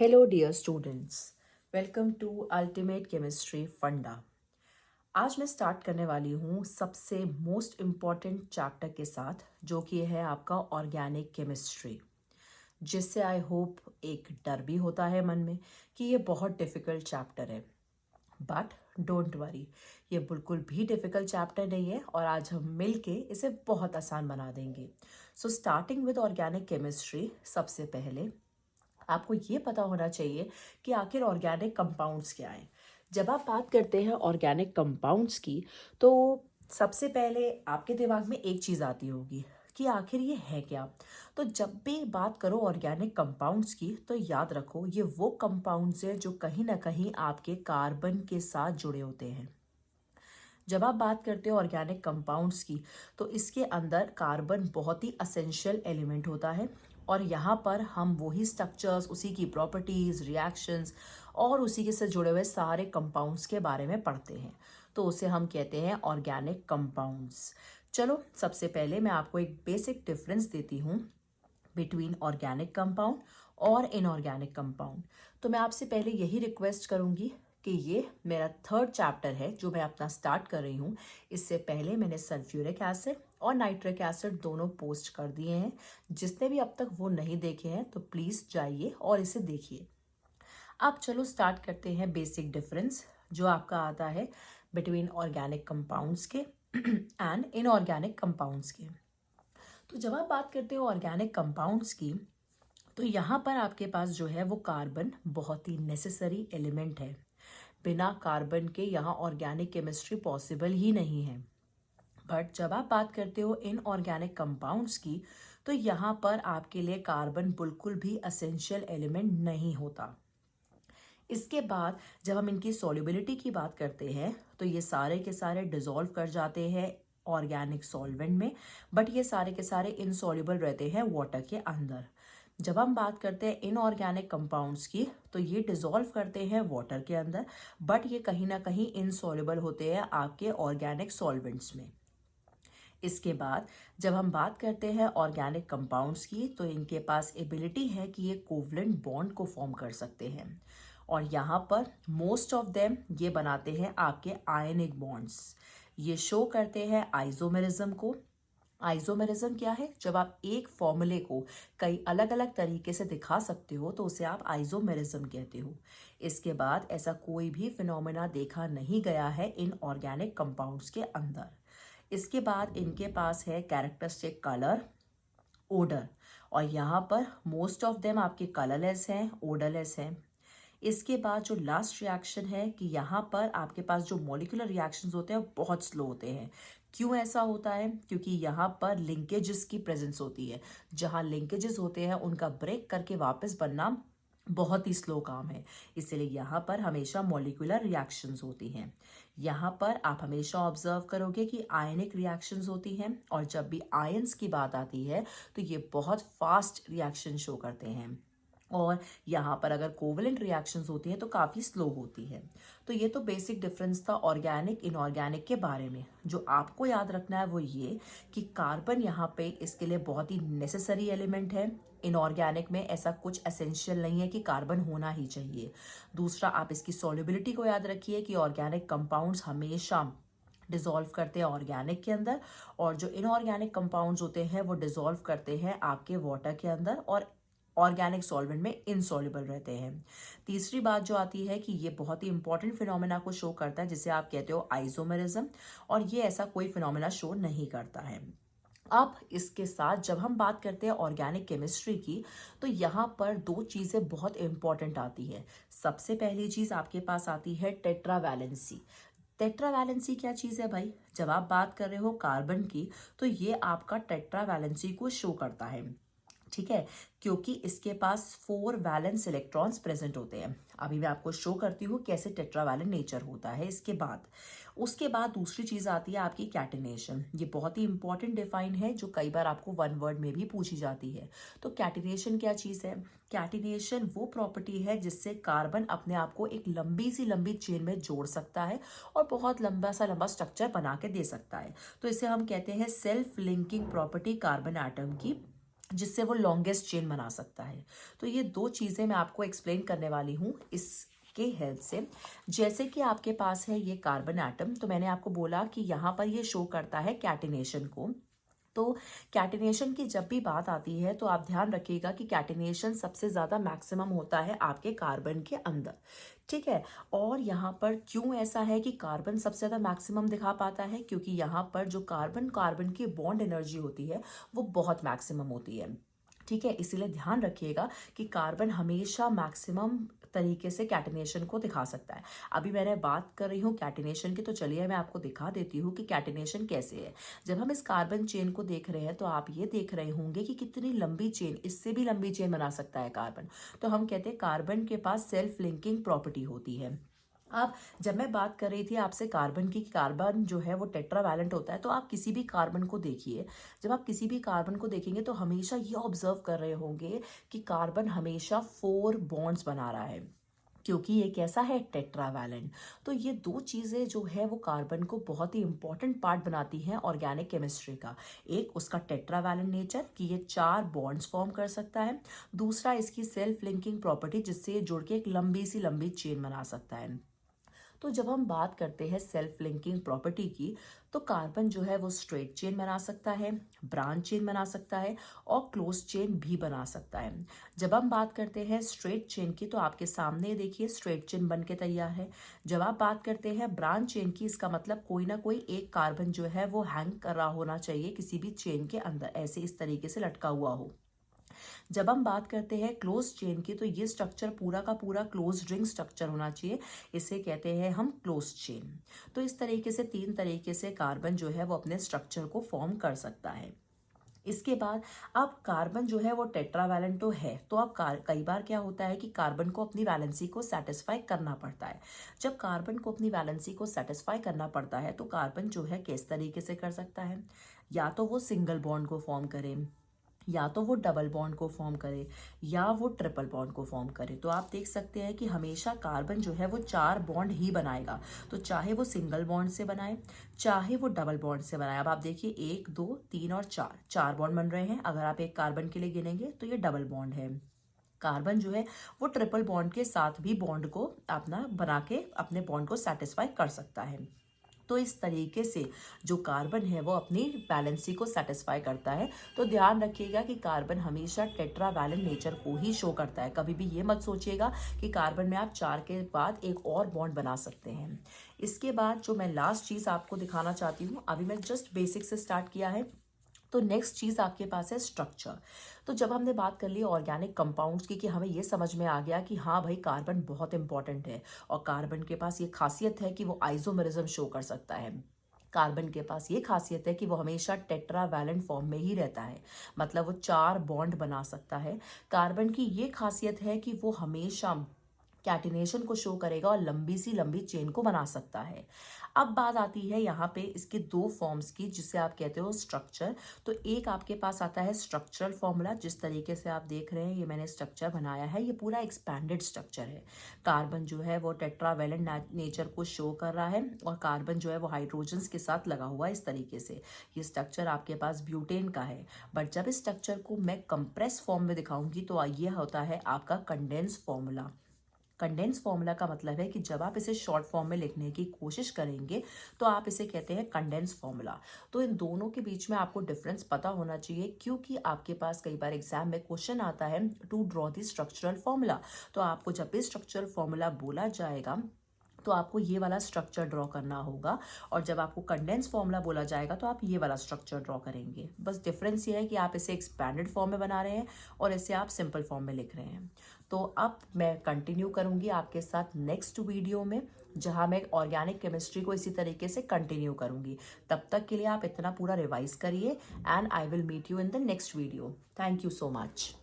Hello dear students, welcome to ultimate chemistry funda. आज मैं start करने वाली हूँ सबसे मोस्ट इम्पॉर्टेंट चैप्टर के साथ, जो कि है आपका ऑर्गेनिक केमिस्ट्री, जिससे आई होप एक डर भी होता है मन में कि ये बहुत डिफ़िकल्ट चैप्टर है। बट डोंट वरी, ये बिल्कुल भी डिफ़िकल्ट चैप्टर नहीं है और आज हम मिल के इसे बहुत आसान बना देंगे। So starting with organic chemistry, सबसे पहले आपको ये पता होना चाहिए कि आखिर ऑर्गेनिक कंपाउंड्स क्या हैं। जब आप बात करते हैं ऑर्गेनिक कंपाउंड्स की, तो सबसे पहले आपके दिमाग में एक चीज़ आती होगी कि आखिर ये है क्या। तो जब भी बात करो ऑर्गेनिक कंपाउंड्स की, तो याद रखो ये वो कंपाउंड्स हैं जो कहीं ना कहीं आपके कार्बन के साथ जुड़े होते हैं। जब आप बात करते हो ऑर्गेनिक कंपाउंड्स की, तो इसके अंदर कार्बन बहुत ही असेंशियल एलिमेंट होता है और यहाँ पर हम वही स्ट्रक्चर्स, उसी की प्रॉपर्टीज़, रिएक्शंस और उसी के साथ जुड़े हुए सारे कंपाउंड्स के बारे में पढ़ते हैं। तो उसे हम कहते हैं ऑर्गेनिक कंपाउंड्स। चलो, सबसे पहले मैं आपको एक बेसिक डिफरेंस देती हूँ बिटवीन ऑर्गेनिक कंपाउंड और इनऑर्गेनिक कंपाउंड। तो मैं आपसे पहले यही रिक्वेस्ट करूंगी कि ये मेरा थर्ड चैप्टर है जो मैं अपना स्टार्ट कर रही हूँ। इससे पहले मैंने सल्फ्यूरिक एसिड और नाइट्रिक एसिड दोनों पोस्ट कर दिए हैं। जिसने भी अब तक वो नहीं देखे हैं तो प्लीज़ जाइए और इसे देखिए। अब चलो स्टार्ट करते हैं बेसिक डिफरेंस जो आपका आता है बिटवीन ऑर्गेनिक कंपाउंड्स के एंड इनऑर्गेनिक कंपाउंड्स के। तो जब आप बात करते हो ऑर्गेनिक कंपाउंड्स की, तो यहाँ पर आपके पास जो है वो कार्बन बहुत ही नेसेसरी एलिमेंट है। बिना कार्बन के यहाँ ऑर्गेनिक केमिस्ट्री पॉसिबल ही नहीं है। बट जब आप बात करते हो इन ऑर्गेनिक कंपाउंड्स की, तो यहाँ पर आपके लिए कार्बन बिल्कुल भी असेंशियल एलिमेंट नहीं होता। इसके बाद जब हम इनकी सॉल्युबिलिटी की बात करते हैं, तो ये सारे के सारे डिसॉल्व कर जाते हैं ऑर्गेनिक सॉल्वेंट में। बट ये सारे के सारे इनसॉल्युबल रहते हैं वाटर के अंदर। जब हम बात करते हैं इनऑर्गेनिक कंपाउंड्स की, तो ये डिसॉल्व करते हैं वाटर के अंदर, बट ये कहीं ना कहीं इनसॉल्युबल होते हैं आपके ऑर्गेनिक सॉल्वेंट्स में। इसके बाद जब हम बात करते हैं ऑर्गेनिक कंपाउंड्स की, तो इनके पास एबिलिटी है कि ये कोवलेंट बॉन्ड को फॉर्म कर सकते हैं और यहाँ पर मोस्ट ऑफ देम ये बनाते हैं आपके आयनिक बॉन्ड्स। ये शो करते हैं आइसोमेरिज्म को। आइसोमेरिज्म क्या है? जब आप एक फॉर्मूले को कई अलग अलग तरीके से दिखा सकते हो तो उसे आप आइसोमेरिज्म कहते हो। इसके बाद ऐसा कोई भी फिनोमेना देखा नहीं गया है इन ऑर्गेनिक कंपाउंड्स के अंदर। इसके बाद इनके पास है कैरेक्टरिस्टिक कलर, ओडर, और यहाँ पर मोस्ट ऑफ देम आपके कलरलेस हैं, ओडरलेस हैं। इसके बाद जो लास्ट रिएक्शन है कि यहाँ पर आपके पास जो मॉलिक्यूलर रिएक्शंस होते हैं वो बहुत स्लो होते हैं। क्यों ऐसा होता है? क्योंकि यहाँ पर लिंकेजेस की प्रेजेंस होती है। जहाँ लिंकेजेस होते हैं उनका ब्रेक करके वापस बनना बहुत ही स्लो काम है। इसलिए यहाँ पर हमेशा मॉलिक्यूलर रिएक्शंस होती हैं। यहाँ पर आप हमेशा ऑब्जर्व करोगे कि आयनिक रिएक्शंस होती हैं और जब भी आयंस की बात आती है तो ये बहुत फास्ट रिएक्शन शो करते हैं और यहाँ पर अगर कोवलेंट रिएक्शंस होती हैं तो काफ़ी स्लो होती है। तो ये तो बेसिक डिफरेंस था ऑर्गेनिक इनऑर्गेनिक के बारे में। जो आपको याद रखना है वो ये कि कार्बन यहाँ पे इसके लिए बहुत ही नेसेसरी एलिमेंट है। इनऑर्गेनिक में ऐसा कुछ एसेंशियल नहीं है कि कार्बन होना ही चाहिए। दूसरा, आप इसकी सॉल्युबिलिटी को याद रखिए कि ऑर्गेनिक कंपाउंड्स हमेशा डिसॉल्व करते हैं ऑर्गेनिक के अंदर और जो इनऑर्गेनिक कंपाउंड्स होते हैं वो डिसॉल्व करते हैं आपके वाटर के अंदर और ऑर्गेनिक सॉल्वेंट में इनसॉल्युबल रहते हैं। तीसरी बात जो आती है कि ये बहुत ही इंपॉर्टेंट फिनोमेना को शो करता है जिसे आप कहते हो आइसोमेरिज्म, और ये ऐसा कोई फिनोमेना शो नहीं करता है। अब इसके साथ जब हम बात करते हैं ऑर्गेनिक केमिस्ट्री की, तो यहाँ पर दो चीज़ें बहुत इंपॉर्टेंट आती है। सबसे पहली चीज़ आपके पास आती है टेट्रावैलेंसी। टेट्रावैलेंसी क्या चीज़ है भाई? जब आप बात कर रहे हो कार्बन की, तो ये आपका टेट्रावैलेंसी को शो करता है। ठीक है, क्योंकि इसके पास 4 वैलेंस इलेक्ट्रॉन्स प्रेजेंट होते हैं। अभी मैं आपको शो करती हूँ कैसे टेट्रावैलेंट नेचर होता है। उसके बाद दूसरी चीज आती है आपकी कैटिनेशन। ये बहुत ही इंपॉर्टेंट डिफाइन है जो कई बार आपको वन वर्ड में भी पूछी जाती है। तो कैटिनेशन क्या चीज है? कैटिनेशन वो प्रॉपर्टी है जिससे कार्बन अपने आप को एक लंबी चेन में जोड़ सकता है और बहुत लंबा स्ट्रक्चर बना के दे सकता है। तो इसे हम कहते हैं self linking property carbon atom की। जिससे वो लॉन्गेस्ट चेन बना सकता है। तो ये दो चीज़ें मैं आपको एक्सप्लेन करने वाली हूँ इसके हेल्प से। जैसे कि आपके पास है ये कार्बन एटम, तो मैंने आपको बोला कि यहाँ पर ये शो करता है कैटिनेशन को। तो कैटिनेशन की जब भी बात आती है तो आप ध्यान रखिएगा कि कैटिनेशन सबसे ज़्यादा मैक्सिमम होता है आपके कार्बन के अंदर, ठीक है। और यहाँ पर क्यों ऐसा है कि कार्बन सबसे ज़्यादा मैक्सिमम दिखा पाता है, क्योंकि यहाँ पर जो कार्बन कार्बन की बॉन्ड एनर्जी होती है वो बहुत मैक्सिमम होती है, ठीक है। इसीलिए ध्यान रखिएगा कि कार्बन हमेशा मैक्सिमम तरीके से कैटिनेशन को दिखा सकता है। अभी मैंने बात कर रही हूँ कैटिनेशन की, तो चलिए मैं आपको दिखा देती हूँ कि कैटिनेशन कैसे है। जब हम इस कार्बन चेन को देख रहे हैं तो आप ये देख रहे होंगे कि कितनी लंबी चेन, इससे भी लंबी चेन बना सकता है कार्बन। तो हम कहते हैं कार्बन के पास सेल्फ लिंकिंग प्रॉपर्टी होती है। अब जब मैं बात कर रही थी आपसे कार्बन की, कार्बन जो है वो टेट्रावैलेंट होता है, तो आप किसी भी कार्बन को देखिए। जब आप किसी भी कार्बन को देखेंगे तो हमेशा ये ऑब्जर्व कर रहे होंगे कि कार्बन हमेशा 4 बॉन्ड्स बना रहा है, क्योंकि ये कैसा है, टेट्रावैलेंट। तो ये दो चीज़ें जो है वो कार्बन को बहुत ही इंपॉर्टेंट पार्ट बनाती हैं ऑर्गेनिक केमिस्ट्री का। एक उसका टेट्रावैलेंट नेचर कि ये 4 बॉन्ड्स फॉर्म कर सकता है। दूसरा इसकी सेल्फ लिंकिंग प्रॉपर्टी, जिससे ये जुड़ के एक लंबी चेन बना सकता है। तो जब हम बात करते हैं सेल्फ लिंकिंग प्रॉपर्टी की, तो कार्बन जो है वो स्ट्रेट चेन बना सकता है, ब्रांच चेन बना सकता है और क्लोज चेन भी बना सकता है। जब हम बात करते हैं स्ट्रेट चेन की, तो आपके सामने देखिए स्ट्रेट चेन बन के तैयार है। जब आप बात करते हैं ब्रांच चेन की, इसका मतलब कोई ना कोई एक कार्बन जो है वो हैंग कर रहा होना चाहिए किसी भी चेन के अंदर, ऐसे इस तरीके से लटका हुआ हो। जब हम बात करते हैं क्लोज चेन की, तो ये स्ट्रक्चर पूरा का पूरा क्लोज रिंग स्ट्रक्चर होना चाहिए, इसे कहते हैं हम क्लोज चेन। तो इस तरीके से 3 तरीके से कार्बन जो है वो अपने स्ट्रक्चर को फॉर्म कर सकता है। इसके बाद अब कार्बन जो है वो टेट्रावैलेंट तो है, तो अब कई बार क्या होता है कि कार्बन को अपनी वैलेंसी को सेटिस्फाई करना पड़ता है। जब कार्बन को अपनी वैलेंसी को सेटिस्फाई करना पड़ता है तो कार्बन जो है किस तरीके से कर सकता है, या तो वो सिंगल बॉन्ड को फॉर्म करे, या तो वो डबल बॉन्ड को फॉर्म करे, या वो ट्रिपल बॉन्ड को फॉर्म करे। तो आप देख सकते हैं कि हमेशा कार्बन जो है वो 4 बॉन्ड ही बनाएगा। तो चाहे वो सिंगल बॉन्ड से बनाए, चाहे वो डबल बॉन्ड से बनाए। अब आप देखिए 1 2 3 और 4 बॉन्ड बन रहे हैं। अगर आप एक कार्बन के लिए गिनेंगे तो ये डबल बॉन्ड है। कार्बन जो है वो ट्रिपल बॉन्ड के साथ भी बॉन्ड को अपना बना के अपने बॉन्ड को सेटिस्फाई कर सकता है। तो इस तरीके से जो कार्बन है वो अपनी वैलेंसी को सेटिस्फाई करता है। तो ध्यान रखिएगा कि कार्बन हमेशा टेट्रावैलेंट नेचर को ही शो करता है। कभी भी ये मत सोचिएगा कि कार्बन में आप 4 के बाद एक और बॉन्ड बना सकते हैं। इसके बाद जो मैं लास्ट चीज़ आपको दिखाना चाहती हूँ, अभी मैं जस्ट बेसिक से स्टार्ट किया है, तो नेक्स्ट चीज़ आपके पास है स्ट्रक्चर। तो जब हमने बात कर ली ऑर्गेनिक कंपाउंड्स की, कि हमें ये समझ में आ गया कि हाँ भाई कार्बन बहुत इंपॉर्टेंट है, और कार्बन के पास ये खासियत है कि वो आइसोमेरिज्म शो कर सकता है। कार्बन के पास ये खासियत है कि वो हमेशा टेट्रावैलेंट फॉर्म में ही रहता है, मतलब वो 4 बॉन्ड बना सकता है। कार्बन की ये खासियत है कि वो हमेशा कैटिनेशन को शो करेगा और लंबी चेन को बना सकता है। अब बात आती है यहाँ पे इसके 2 फॉर्म्स की, जिसे आप कहते हो स्ट्रक्चर। तो एक आपके पास आता है स्ट्रक्चरल फॉर्मूला, जिस तरीके से आप देख रहे हैं ये मैंने स्ट्रक्चर बनाया है, ये पूरा एक्सपैंडेड स्ट्रक्चर है। कार्बन जो है वो टेट्रावैलेंट नेचर को शो कर रहा है, और कार्बन जो है वो हाइड्रोजन्स के साथ लगा हुआ है इस तरीके से। ये स्ट्रक्चर आपके पास ब्यूटेन का है। बट जब इस स्ट्रक्चर को मैं कंप्रेस फॉर्म में दिखाऊंगी तो ये होता है आपका कंडेंस फॉर्मूला। कंडेंस फॉर्मूला का मतलब है कि जब आप इसे शॉर्ट फॉर्म में लिखने की कोशिश करेंगे तो आप इसे कहते हैं कंडेंस फॉर्मूला। तो इन दोनों के बीच में आपको डिफरेंस पता होना चाहिए, क्योंकि आपके पास कई बार एग्जाम में क्वेश्चन आता है to draw the structural formula. तो आपको जब भी स्ट्रक्चरल फॉर्मूला बोला जाएगा तो आपको ये वाला स्ट्रक्चर ड्रॉ करना होगा, और जब आपको कंडेंस फॉर्मूला बोला जाएगा तो आप ये वाला स्ट्रक्चर ड्रॉ करेंगे। बस डिफरेंस ये है कि आप इसे एक्सपैंडेड फॉर्म में बना रहे हैं और इसे आप सिंपल फॉर्म में लिख रहे हैं। तो अब मैं कंटिन्यू करूंगी आपके साथ नेक्स्ट वीडियो में, जहां मैं ऑर्गेनिक केमिस्ट्री को इसी तरीके से कंटिन्यू करूंगी। तब तक के लिए आप इतना पूरा रिवाइज करिए, and I will meet you in the next video. Thank you so much.